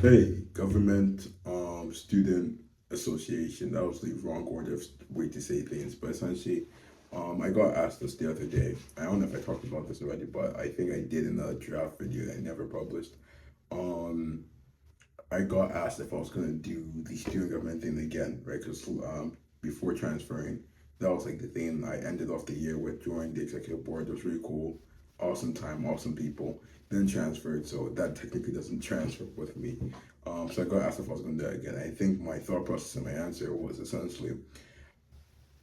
Hey, government, student association. That was the wrong order of way to say things, but essentially, I got asked this the other day. I don't know if I talked about this already, but I think I did in a draft video that I never published. Um, I got asked if I was gonna do the student government thing again, right? Because before transferring, that was like the thing I ended off the year with, joined the executive board. It was really cool, awesome time, awesome people. Then transferred, so that technically doesn't transfer with me. So I got asked if I was gonna do that again. I think my thought process and my answer was essentially,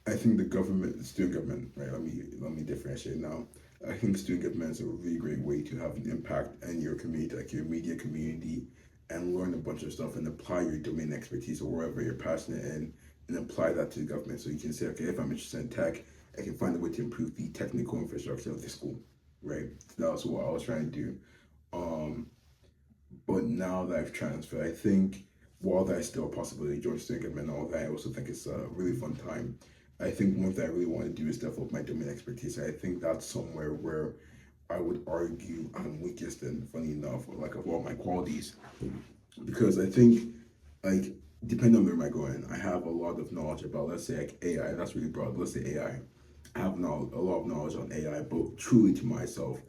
I think the government, the student government, right? Let me differentiate now. I think student government is a really great way to have an impact in your community, like your media community, and learn a bunch of stuff and apply your domain expertise or wherever you're passionate in, and apply that to the government. So you can say, okay, if I'm interested in tech, I can find a way to improve the technical infrastructure of the school, right? That was what I was trying to do. Um, but now that I've transferred, I think while there's still a possibility to join student government and all that, I also think it's a really fun time. I think one thing I really want to do is develop my domain expertise. I think that's somewhere where I would argue I'm weakest in, funny enough, or like of all my qualities. Because I think, like, depending on where am I going, I have a lot of knowledge about, let's say, like AI. That's really broad. Let's say AI. I have a lot of knowledge on AI, but truly to myself,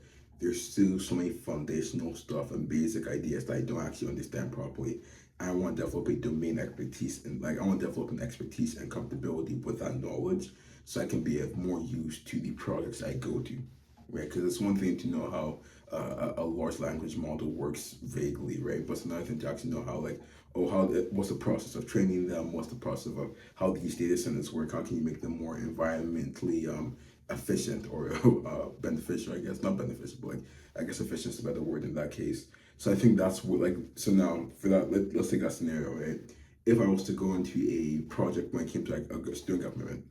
there's still so many foundational stuff and basic ideas that I don't actually understand properly. I want to develop a domain expertise and like I want to develop an expertise and comfortability with that knowledge so I can be of more use to the projects I go to, right? Because it's one thing to know how a large language model works vaguely, right? But it's another thing to actually know how, like, oh, what's the process of training them? What's the process of how these data centers work? How can you make them more environmentally efficient or beneficial? I guess not beneficial, but like I guess efficient is a better word in that case. So I think that's what like so now for that let's take that scenario, right? If I was to go into a project when it came to like a student government,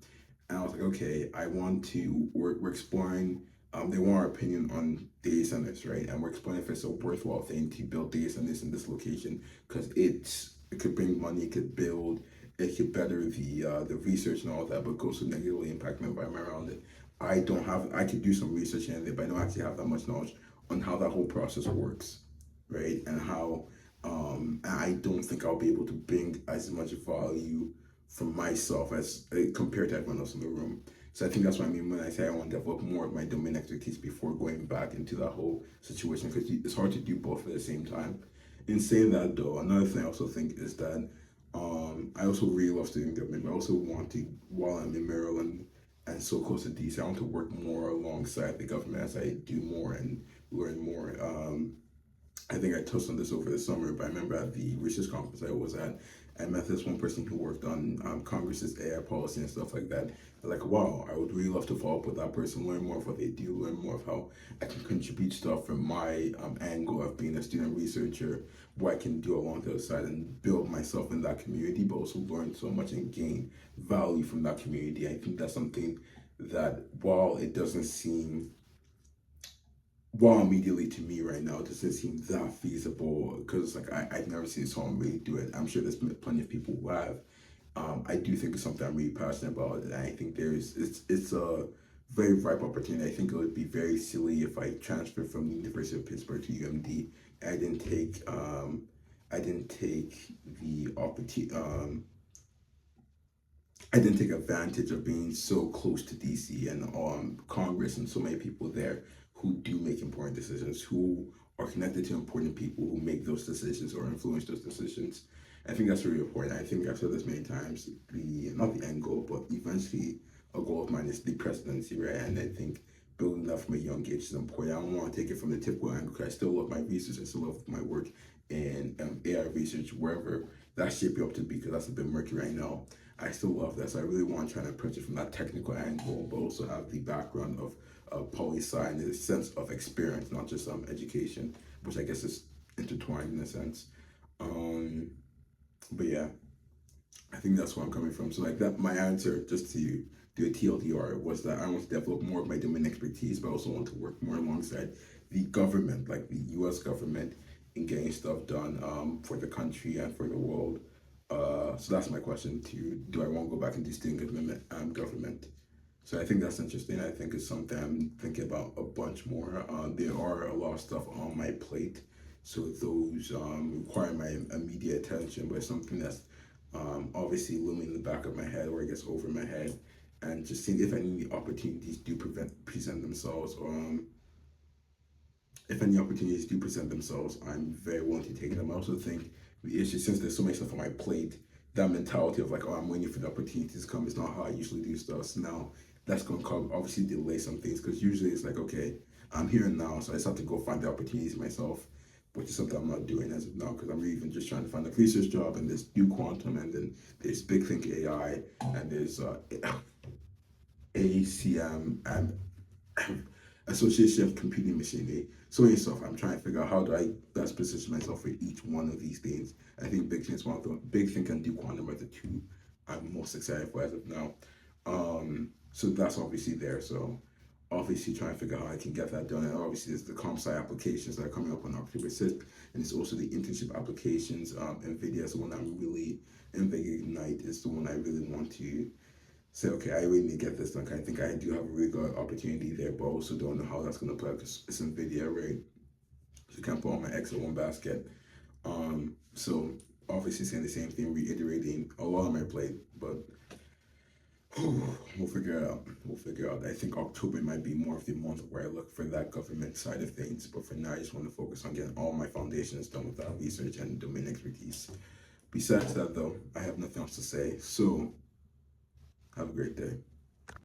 and I was like, okay, I want to we're exploring. They want our opinion on data centers, right? And we're exploring if it's a worthwhile thing to build data centers in this location because it could bring money, it could build, it could better the research and all that, but also negatively impact the environment around it. I could do some research in it, but I don't actually have that much knowledge on how that whole process works, right? And how I don't think I'll be able to bring as much value from myself as compared to everyone else in the room. So I think that's what I mean when I say I want to develop more of my domain expertise before going back into that whole situation because it's hard to do both at the same time. In saying that though, another thing I also think is that I also really love student government, but I also want to, while I'm in Maryland and so close to DC, I want to work more alongside the government as I do more and learn more. I think I touched on this over the summer, but I remember at the research conference I was at, I met this one person who worked on Congress's AI policy and stuff like that. Like, wow, I would really love to follow up with that person, learn more of what they do, learn more of how I can contribute stuff from my angle of being a student researcher, what I can do along the other side and build myself in that community, but also learn so much and gain value from that community. I think that's something that while it doesn't seem well, immediately to me right now, it doesn't seem that feasible because like I've never seen someone really do it. I'm sure there's plenty of people who have. I do think it's something I'm really passionate about, and I think it's a very ripe opportunity. I think it would be very silly if I transferred from the University of Pittsburgh to UMD. I didn't take I didn't take the opportunity. I didn't take advantage of being so close to DC and Congress and so many people there who do make important decisions, who are connected to important people who make those decisions or influence those decisions. I think that's really important. I think I've said this many times. The not the end goal, but eventually a goal of mine is the presidency, right? And I think building that from a young age is important. I don't want to take it from the typical angle because I still love my research. I still love my work in AI research, wherever that's shaping up to be, because that's a bit murky right now. I still love that. So I really want to try to approach it from that technical angle, but also have the background of poli sci and the sense of experience, not just education, which I guess is intertwined in a sense. Um, but yeah, I think that's where I'm coming from. So like that, my answer, just to do a TLDR, was that I want to develop more of my domain expertise, but I also want to work more alongside the government, like the U.S. government, in getting stuff done for the country and for the world. So that's my question to you. Do I want to go back into student government? So I think that's interesting. I think it's something I'm thinking about a bunch more. There are a lot of stuff on my plate So those require my immediate attention, but it's something that's obviously looming in the back of my head or I guess over my head, and just seeing if any opportunities do present themselves, or if any opportunities do present themselves, I'm very willing to take them. I also think it's just since there's so much stuff on my plate, that mentality of like, oh, I'm waiting for the opportunities to come is not how I usually do stuff. So now that's going to come obviously delay some things, because usually it's like, okay, I'm here now, so I just have to go find the opportunities myself, which is something I'm not doing as of now, because I'm even just trying to find a research job, and there's new quantum, and then there's big think AI, and there's ACM, and Association of Computing Machinery. So many stuff. I'm trying to figure out how do I best position myself for each one of these things. I think Big Think is one of them. Big Think and Do Quantum are the two I'm most excited for as of now. So that's obviously there. So obviously trying to figure out how I can get that done. And obviously there's the comp sci applications that are coming up on October 6th. And it's also the internship applications. NVIDIA is the one I'm really, NVIDIA Ignite is the one I really want to say, okay, I really need to get this done. I think I do have a really good opportunity there, but also don't know how that's going to play because it's NVIDIA, right? So I can't put all my eggs in one basket. So obviously saying the same thing, reiterating a lot on my plate, but we'll figure it out. We'll figure it out. I think October might be more of the month where I look for that government side of things, but for now, I just want to focus on getting all my foundations done with that research and domain expertise. Besides that, though, I have nothing else to say. So, have a great day.